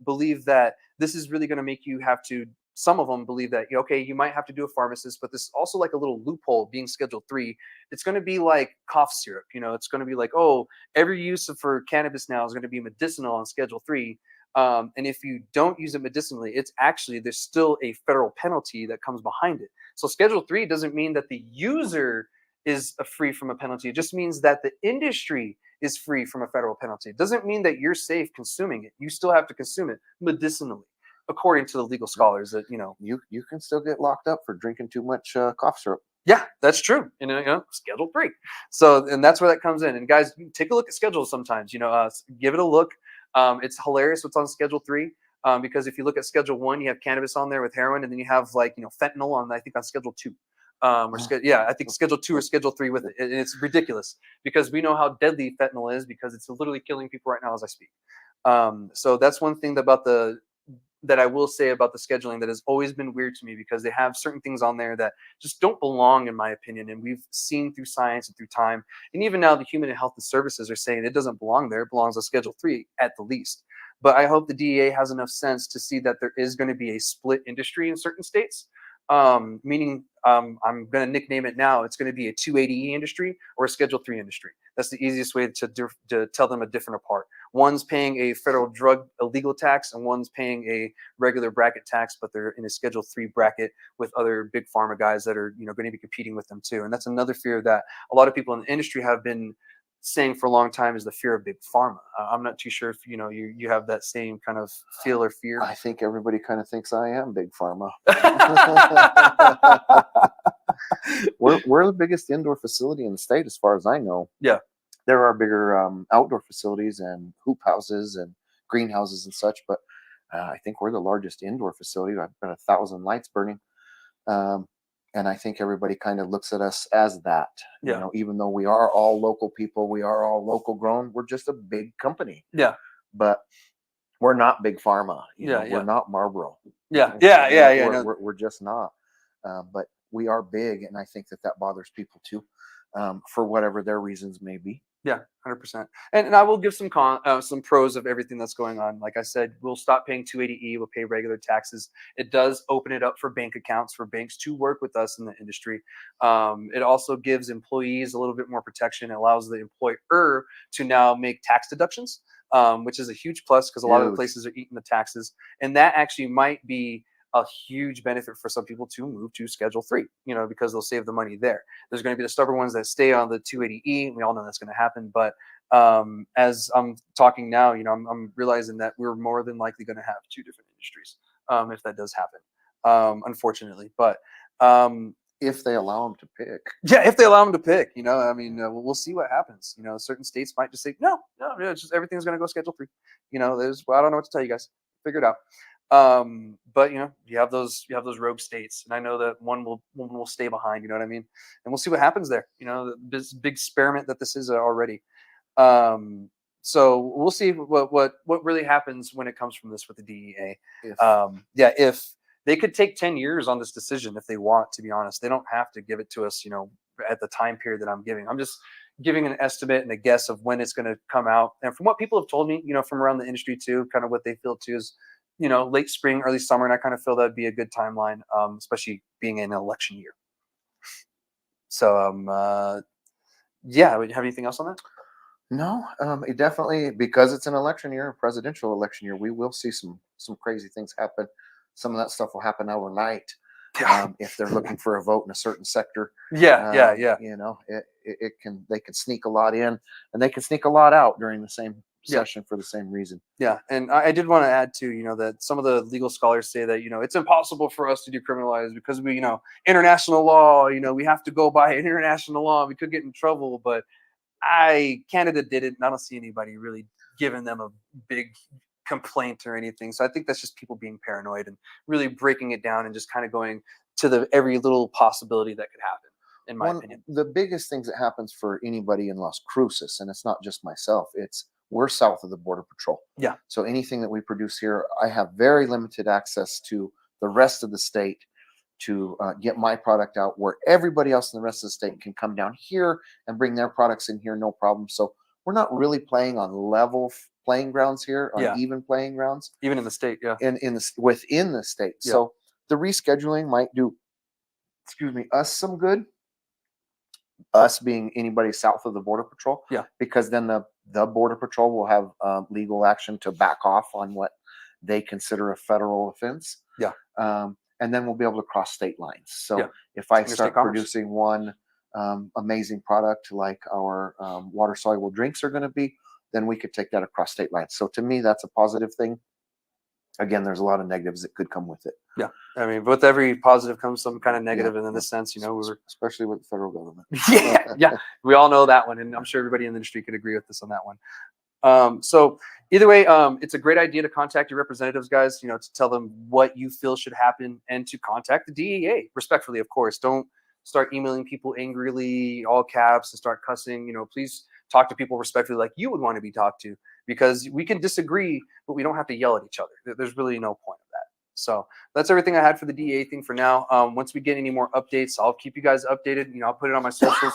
believe that this is really going to make you have to. Some of them believe that, okay, you might have to do a pharmacist, but this is also like a little loophole being Schedule 3. It's going to be like cough syrup. It's going to be like, oh, every use for cannabis now is going to be medicinal on Schedule 3. And if you don't use it medicinally, there's still a federal penalty that comes behind it. So Schedule 3 doesn't mean that the user is free from a penalty. It just means that the industry is free from a federal penalty. It doesn't mean that you're safe consuming it. You still have to consume it medicinally, according to the legal scholars that, You can still get locked up for drinking too much cough syrup. Yeah, that's true. Schedule 3. So, and that's where that comes in. And guys, take a look at schedules sometimes, give it a look. It's hilarious what's on Schedule 3. Because if you look at Schedule 1, you have cannabis on there with heroin, and then you have fentanyl on, I think, on Schedule 2. I think Schedule 2 or Schedule 3 with it. And it's ridiculous because we know how deadly fentanyl is because it's literally killing people right now as I speak. So that's one thing that I will say about the scheduling that has always been weird to me because they have certain things on there that just don't belong, in my opinion. And we've seen through science and through time, and even now the Human and Health and Services are saying it doesn't belong there. It belongs on Schedule 3 at the least. But I hope the DEA has enough sense to see that there is going to be a split industry in certain states, meaning I'm going to nickname it now. It's going to be a 280E industry or a Schedule 3 industry. That's the easiest way to tell them a different apart. One's paying a federal drug illegal tax and one's paying a regular bracket tax, but they're in a Schedule 3 bracket with other big pharma guys that are going to be competing with them too. And that's another fear that a lot of people in the industry have been saying for a long time is the fear of big pharma. I'm not too sure if you have that same kind of feel or fear. I think everybody kind of thinks I am big pharma. We're the biggest indoor facility in the state, as far as I know. Yeah, there are bigger outdoor facilities and hoop houses and greenhouses and such, but I think we're the largest indoor facility. I've got 1,000 lights burning. And I think everybody kind of looks at us as that, even though we are all local people, we are all local grown. We're just a big company. Yeah. But we're not big pharma. We're not Marlboro. Yeah. We're just not. But we are big. And I think that bothers people too, for whatever their reasons may be. Yeah, 100%. And I will give some pros of everything that's going on. Like I said, we'll stop paying 280E. We'll pay regular taxes. It does open it up for bank accounts for banks to work with us in the industry. It also gives employees a little bit more protection. It allows the employer to now make tax deductions, which is a huge plus because a lot of the places are eating the taxes. And that actually might be a huge benefit for some people to move to Schedule 3, because they'll save the money there. There's going to be the stubborn ones that stay on the 280E. We all know that's going to happen. But as I'm talking now, I'm realizing that we're more than likely going to have two different industries if that does happen, unfortunately. But if they allow them to pick. Yeah, if they allow them to pick, we'll see what happens. Certain states might just say, no, it's just everything's going to go Schedule 3. I don't know what to tell you guys. Figure it out. But you have those rogue states, and I know that one will stay behind. You know what I mean? And we'll see what happens there. This big experiment that this is already. So we'll see what really happens when it comes from this with the DEA. If they could take 10 years on this decision if they want, to be honest, they don't have to give it to us, at the time period that I'm giving. I'm just giving an estimate and a guess of when it's going to come out. And from what people have told me, from around the industry too, kind of what they feel too is, late spring, early summer. And I kind of feel that'd be a good timeline, especially being in an election year. So, yeah, would you have anything else on that? No, it definitely, because it's an election year, a presidential election year, we will see some crazy things happen. Some of that stuff will happen overnight. If they're looking for a vote in a certain sector, Yeah. you know, they can sneak a lot in, and they can sneak a lot out during the same session for the same reason. Yeah, and I did want to add too, that some of the legal scholars say that, it's impossible for us to decriminalize because we, international law, we have to go by international law. We could get in trouble, but Canada did it, and I don't see anybody really giving them a big complaint or anything. So I think that's just people being paranoid and really breaking it down and just kind of going to every little possibility that could happen, in my opinion. The biggest things that happens for anybody in Las Cruces, and it's not just myself, we're south of the Border Patrol. Yeah. So anything that we produce here, I have very limited access to the rest of the state to get my product out, where everybody else in the rest of the state can come down here and bring their products in here, no problem. So we're not really playing on level playing grounds here, on even playing grounds. Even in the state, yeah. Within the state. Yeah. So the rescheduling might do, us some good. Us being anybody south of the Border Patrol. Yeah. Because then the Border Patrol will have legal action to back off on what they consider a federal offense. Yeah. And then we'll be able to cross state lines. So if I start producing one amazing product like our water soluble drinks are going to be, then we could take that across state lines. So to me, that's a positive thing. Again, there's a lot of negatives that could come with it. Yeah. I mean, with every positive comes some kind of negative. And in this sense, we were, especially with the federal government. Yeah. We all know that one. And I'm sure everybody in the industry could agree with this on that one. So either way, it's a great idea to contact your representatives, guys, to tell them what you feel should happen and to contact the DEA respectfully, of course. Don't start emailing people angrily, all caps, and start cussing. Please talk to people respectfully like you would want to be talked to, because we can disagree, but we don't have to yell at each other. There's really no point of that. So that's everything I had for the DEA thing for now. Once we get any more updates, I'll keep you guys updated. I'll put it on my socials.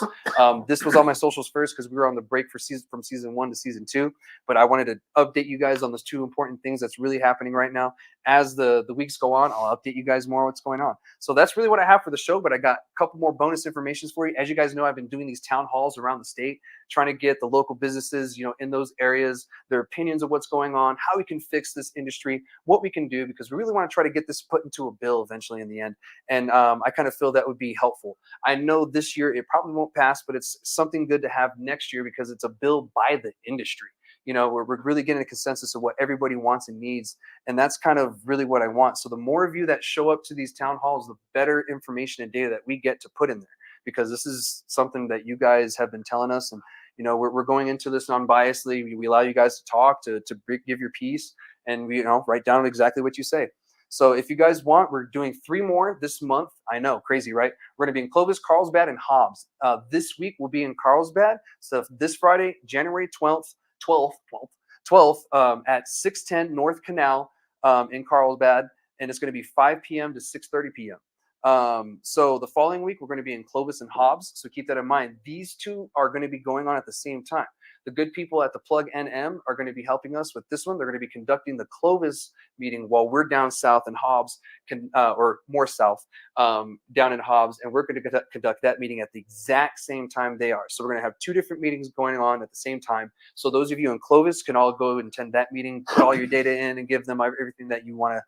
This was on my socials first because we were on the break from season 1 to season 2. But I wanted to update you guys on those 2 important things that's really happening right now. As the weeks go on, I'll update you guys more what's going on. So that's really what I have for the show. But I got a couple more bonus informations for you. As you guys know, I've been doing these town halls around the state, trying to get the local businesses, in those areas, their opinions of what's going on, how we can fix this industry, what we can do, because we really want to try to get this put into a bill eventually in the end. And I kind of feel that would be helpful. I know this year it probably won't pass, but it's something good to have next year because it's a bill by the industry. We're really getting a consensus of what everybody wants and needs. And that's kind of really what I want. So the more of you that show up to these town halls, the better information and data that we get to put in there, because this is something that you guys have been telling us. And, we're going into this non-biasedly. We allow you guys to talk, to give your piece, and we, write down exactly what you say. So if you guys want, we're doing 3 more this month. I know, crazy, right? We're going to be in Clovis, Carlsbad, and Hobbs. This week we'll be in Carlsbad. So this Friday, January 12th at 610 North Canal in Carlsbad, and it's going to be 5 p.m. to 6:30 p.m. So the following week we're going to be in Clovis and Hobbs. So keep that in mind. These 2 are going to be going on at the same time. The good people at the Plug NM are going to be helping us with this one. They're going to be conducting the Clovis meeting while we're down south in Hobbs, or more south, down in Hobbs, and we're going to conduct that meeting at the exact same time they are. So we're going to have 2 different meetings going on at the same time. So those of you in Clovis can all go and attend that meeting, put all your data in, and give them everything that you want to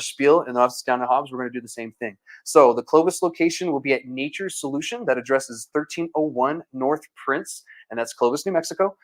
spiel. And us down in Hobbs, we're going to do the same thing. So the Clovis location will be at Nature's Solution. That address is 1301 North Prince, and that's Clovis, New Mexico.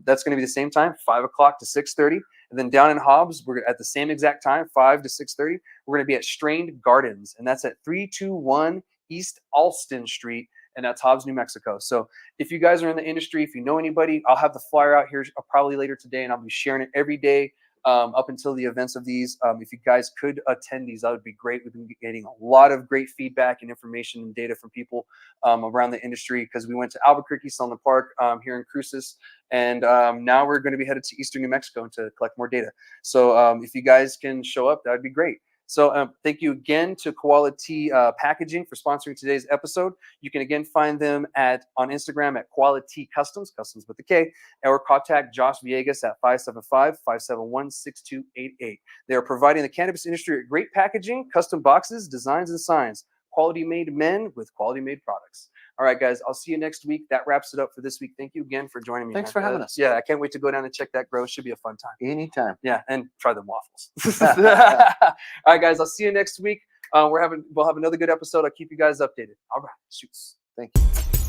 That's going to be the same time, 5 o'clock to 6:30. And then down in Hobbs, we're at the same exact time, 5 to 6:30. We're going to be at Strained Gardens, and that's at 321 East Alston Street, and that's Hobbs, New Mexico. So if you guys are in the industry, if you know anybody, I'll have the flyer out here probably later today, and I'll be sharing it every day up until the events of these. If you guys could attend these, that would be great. We've been getting a lot of great feedback and information and data from people around the industry, because we went to Albuquerque, Solon Park here in Cruces, and now we're going to be headed to Eastern New Mexico to collect more data. So if you guys can show up, that would be great. So thank you again to Quality Packaging for sponsoring today's episode. You can again find them on Instagram at Quality Customs with a K, or contact Josh Villegas at 575-571-6288. They are providing the cannabis industry with great packaging, custom boxes, designs, and signs. Quality made men with quality made products. All right, guys, I'll see you next week. That wraps it up for this week. Thank you again for joining me. Thanks for having us. Yeah, I can't wait to go down and check that grow. Should be a fun time. Anytime. Yeah, and try the waffles. All right, guys, I'll see you next week. We'll have another good episode. I'll keep you guys updated. All right, shoots. Thank you.